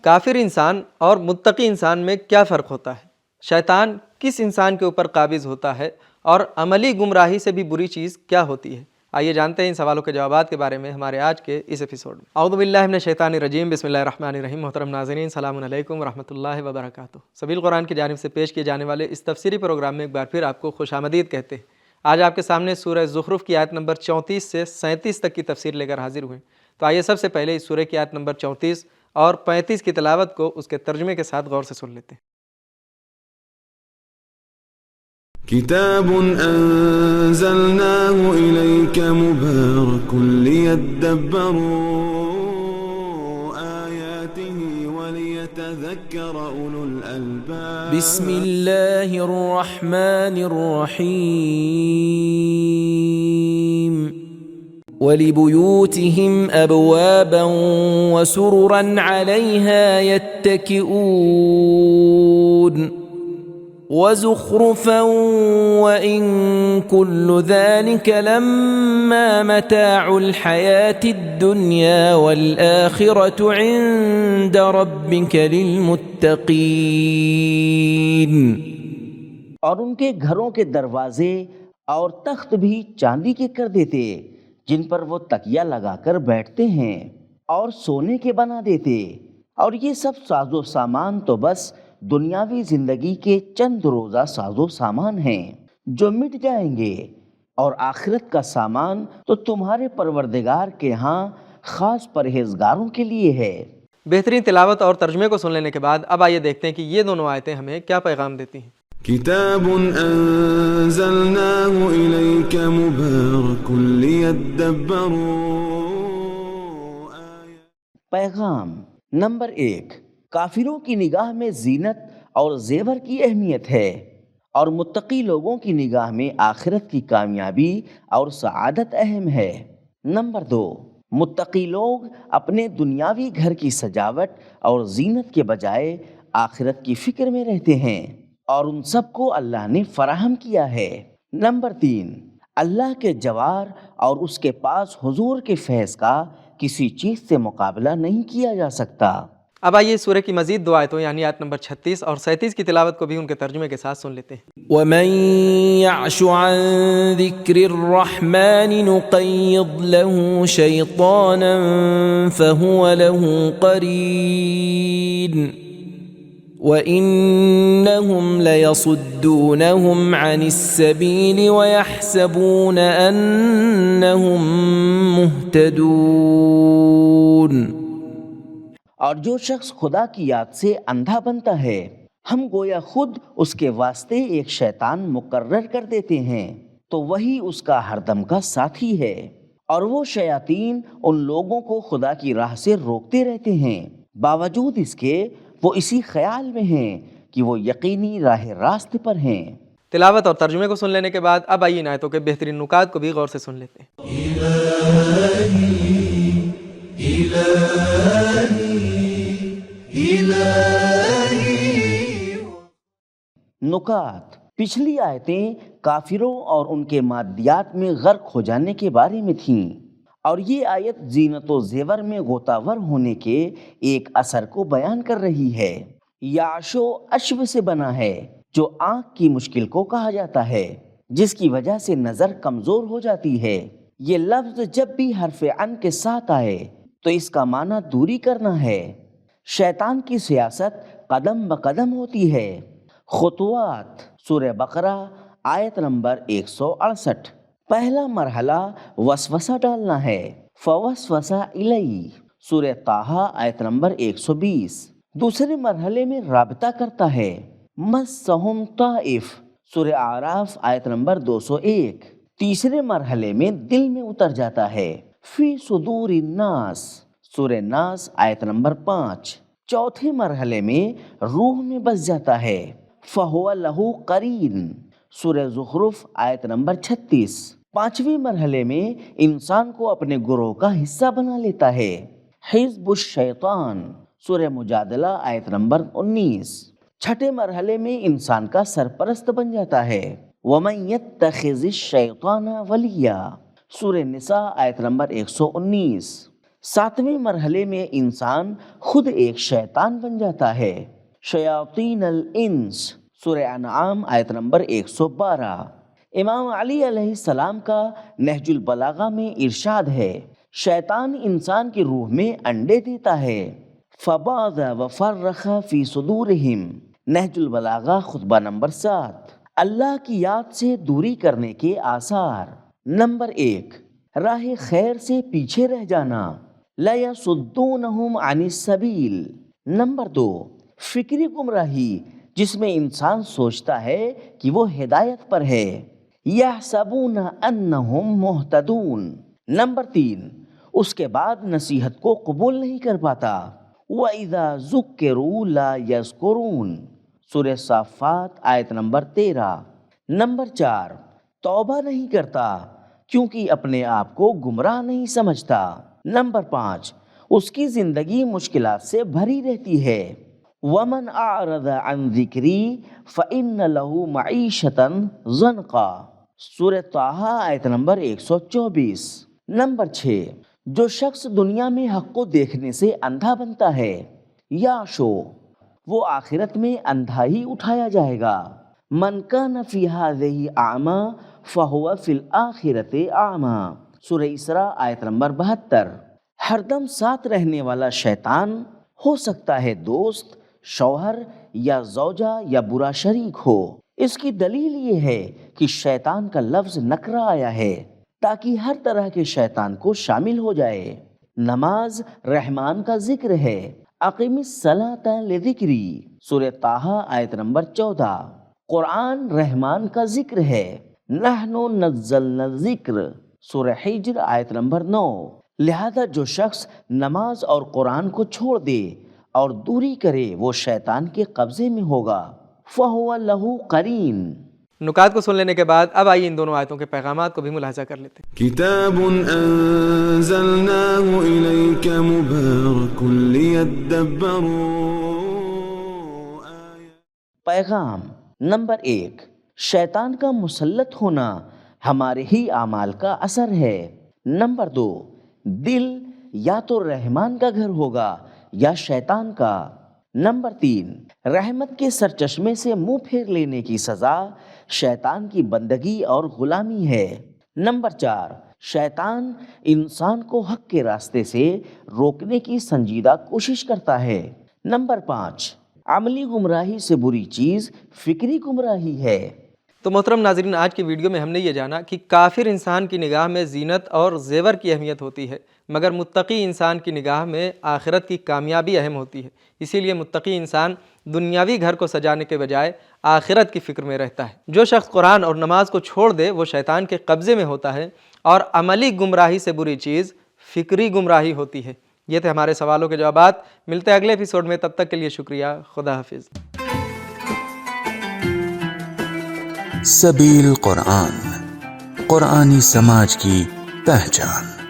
کافر انسان اور متقی انسان میں کیا فرق ہوتا ہے؟ شیطان کس انسان کے اوپر قابض ہوتا ہے؟ اور عملی گمراہی سے بھی بری چیز کیا ہوتی ہے؟ آئیے جانتے ہیں ان سوالوں کے جوابات کے بارے میں ہمارے آج کے اس ایپیسوڈ میں۔ اعوذ باللہ من الشیطان الرجیم، بسم اللہ الرحمن الرحیم۔ محترم ناظرین، السلام علیکم ورحمۃ اللہ وبرکاتہ۔ سبیل قرآن کی جانب سے پیش کیے جانے والے اس تفسیری پروگرام میں ایک بار پھر آپ کو خوش آمدید کہتے ہیں۔ آج آپ کے سامنے سورہ زخرف کی آیت نمبر 34 سے 37 تک کی تفسیر لے کر حاضر ہوئے۔ تو آئیے سب سے پہلے اس سورہ کی آیت نمبر 34 اور 35 کی تلاوت کو اس کے ترجمے کے ساتھ غور سے سن لیتے ہیں۔ کتاب انزلناه الیک مبارک لیدبروا آیاته ولیتذکر اولو الالباب۔ بسم اللہ الرحمن الرحیم۔ وَلِبُيُوتِهِمْ أَبْوَابًا وَسُرُرًا عَلَيْهَا يَتَّكِئُونَ وَزُخْرُفًا وَإِن كُلُّ ذَلِكَ لَمَّا مَتَاعُ الْحَيَاةِ الدُّنْيَا وَالْآخِرَةُ عِندَ رَبِّكَ لِلْمُتَّقِينَ۔ اور ان کے گھروں کے دروازے اور تخت بھی چاندی کے کر دیتے جن پر وہ تکیہ لگا کر بیٹھتے ہیں، اور سونے کے بنا دیتے، اور یہ سب ساز و سامان تو بس دنیاوی زندگی کے چند روزہ ساز و سامان ہیں جو مٹ جائیں گے، اور آخرت کا سامان تو تمہارے پروردگار کے ہاں خاص پرہیزگاروں کے لیے ہے۔ بہترین تلاوت اور ترجمے کو سن لینے کے بعد اب آئیے دیکھتے ہیں کہ یہ دونوں آیتیں ہمیں کیا پیغام دیتی ہیں۔ کتاب انزلناه الیک مبارک لیدبروا آیاته۔ پیغام نمبر 1، کافروں کی نگاہ میں زینت اور زیور کی اہمیت ہے، اور متقی لوگوں کی نگاہ میں آخرت کی کامیابی اور سعادت اہم ہے۔ نمبر 2، متقی لوگ اپنے دنیاوی گھر کی سجاوٹ اور زینت کے بجائے آخرت کی فکر میں رہتے ہیں، اور ان سب کو اللہ نے فراہم کیا ہے۔ نمبر 3، اللہ کے جوار اور اس کے پاس حضور کے فیض کا کسی چیز سے مقابلہ نہیں کیا جا سکتا۔ اب آئیے سورہ کی مزید دو آیتوں یعنی آیت نمبر 36 اور 37 کی تلاوت کو بھی ان کے ترجمے کے ساتھ سن لیتے ہیں۔ وَمَن يَعْشُ عَن ذِكْرِ الرَّحْمَنِ نُقَيِّضْ لَهُ شَيْطَانًا فَهُوَ لَهُ قَرِينٌ وَإِنَّهُمْ لَيَصُدُّونَهُمْ عَنِ السَّبِيلِ وَيَحْسَبُونَ أَنَّهُمْ مُهْتَدُونَ۔ اور جو شخص خدا کی یاد سے اندھا بنتا ہے، ہم گویا خود اس کے واسطے ایک شیطان مقرر کر دیتے ہیں، تو وہی اس کا ہردم کا ساتھی ہے، اور وہ شیاطین ان لوگوں کو خدا کی راہ سے روکتے رہتے ہیں، باوجود اس کے وہ اسی خیال میں ہیں کہ وہ یقینی راہ راست پر ہیں۔ تلاوت اور ترجمے کو سن لینے کے بعد اب آئیے ان آیتوں کے بہترین نکات کو بھی غور سے سن لیتے ہیں۔ نکات۔ پچھلی آیتیں کافروں اور ان کے مادیات میں غرق ہو جانے کے بارے میں تھیں، اور یہ آیت زینت و زیور میں غوطہ ور ہونے کے ایک اثر کو بیان کر رہی ہے۔ یعشو اشو سے بنا ہے جو آنکھ کی مشکل کو کہا جاتا ہے، جس کی وجہ سے نظر کمزور ہو جاتی ہے۔ یہ لفظ جب بھی حرف عن کے ساتھ آئے تو اس کا معنی دوری کرنا ہے۔ شیطان کی سیاست قدم بقدم ہوتی ہے۔ خطوات، سورہ بقرہ آیت نمبر 168۔ پہلا مرحلہ وسوسہ ڈالنا ہے، فوسوس الیہ، سورہ طٰہٰ آیت نمبر 120۔ دوسرے مرحلے میں رابطہ کرتا ہے، مسہم طائف، سورہ اعراف آیت نمبر 201۔ تیسرے مرحلے میں دل میں اتر جاتا ہے، فی صدور الناس، سورہ ناس آیت نمبر 5۔ چوتھے مرحلے میں روح میں بس جاتا ہے، فہو لہ قرین، سورہ زخرف آیت نمبر 36۔ پانچویں مرحلے میں انسان کو اپنے گروہ کا حصہ بنا لیتا ہے، حزب الشیطان، سورہ مجادلہ آیت نمبر 19۔ چھٹے مرحلے میں انسان کا سرپرست بن جاتا ہے، وَمَن يَتَّخِذِ الشَّيْطَانَ وَلِيًّا، سورہ نساء آیت نمبر 119۔ 7ویں مرحلے میں انسان خود ایک شیطان بن جاتا ہے۔ شیاطین الانس سورہ انعام آیت نمبر 112۔ امام علی علیہ السلام کا نہج البلاغہ میں ارشاد ہے، شیطان انسان کی روح میں انڈے دیتا ہے۔ فبعث وفرخ فی صدورہم، نہج البلاغہ خطبہ نمبر 7۔ اللہ کی یاد سے دوری کرنے کے آثار۔ نمبر 1، راہ خیر سے پیچھے رہ جانا، لَيَصُدُّونَهُمْ عَنِ السَّبِيلِ۔ نمبر 2، فکری گمراہی، جس میں انسان سوچتا ہے کہ وہ ہدایت پر ہے، یحسبون انہم مہتدون۔ نمبر 3، اس کے بعد نصیحت کو قبول نہیں کر پاتا، وَإِذَا ذُكِّرُوا لَا يَذْكُرُونَ، سورہ صافات آیت نمبر 13۔ نمبر 4، توبہ نہیں کرتا کیونکہ اپنے آپ کو گمراہ نہیں سمجھتا۔ نمبر 5، اس کی زندگی مشکلات سے بھری رہتی ہے، وَمَنْ أَعْرَضَ عَنْ ذِكْرِي فَإِنَّ لَهُ مَعِيشَةً ضَنْكًا، سورہ طٰہٰ آیت نمبر 124۔ نمبر 6، جو شخص دنیا میں حق کو دیکھنے سے اندھا بنتا ہے، یعشو، وہ آخرت میں اندھا ہی اٹھایا جائے گا۔ مَنْ كَانَ فِي هَٰذِهِ أَعْمَىٰ فَهُوَ فِي الْآخِرَةِ أَعْمَىٰ، سورہ اسراء آیت نمبر 72۔ ہر دم ساتھ رہنے والا شیطان ہو سکتا ہے دوست، شوہر یا زوجہ یا برا شریک ہو۔ اس کی دلیل یہ ہے کہ شیطان کا لفظ نکرہ آیا ہے تاکہ ہر طرح کے شیطان کو شامل ہو جائے۔ نماز رحمان کا ذکر ہے، اقیم الصلاۃ لذکری، سورہ طٰہٰ آیت نمبر 14۔ قرآن رحمان کا ذکر ہے، نحن نزلنا الذکر، سورہ حجر آیت نمبر 9۔ لہذا جو شخص نماز اور قرآن کو چھوڑ دے اور دوری کرے وہ شیطان کے قبضے میں ہوگا، فَهُوَ لَهُ قَرِينٌ۔ نکات کو سن لینے کے بعد اب آئیے ان دونوں آیتوں کے پیغامات کو بھی ملاحظہ کر لیتے ہیں۔ كتاب أنزلناه إليك مبارك ليدبروا آياته۔ پیغام نمبر 1، شیطان کا مسلط ہونا ہمارے ہی اعمال کا اثر ہے۔ نمبر 2، دل یا تو رحمان کا گھر ہوگا یا شیطان کا۔ نمبر 3، رحمت کے سرچشمے سے منہ پھیر لینے کی سزا شیطان کی بندگی اور غلامی ہے۔ نمبر 4، شیطان انسان کو حق کے راستے سے روکنے کی سنجیدہ کوشش کرتا ہے۔ نمبر 5، عملی گمراہی سے بری چیز فکری گمراہی ہے۔ تو محترم ناظرین، آج کی ویڈیو میں ہم نے یہ جانا کہ کافر انسان کی نگاہ میں زینت اور زیور کی اہمیت ہوتی ہے، مگر متقی انسان کی نگاہ میں آخرت کی کامیابی اہم ہوتی ہے۔ اسی لیے متقی انسان دنیاوی گھر کو سجانے کے بجائے آخرت کی فکر میں رہتا ہے۔ جو شخص قرآن اور نماز کو چھوڑ دے وہ شیطان کے قبضے میں ہوتا ہے، اور عملی گمراہی سے بری چیز فکری گمراہی ہوتی ہے۔ یہ تھے ہمارے سوالوں کے جوابات۔ ملتے ہیں اگلے ایپیسوڈ میں، تب تک کے لیے شکریہ، خدا حافظ۔ سبیل قرآن، قرآنی سماج کی پہچان۔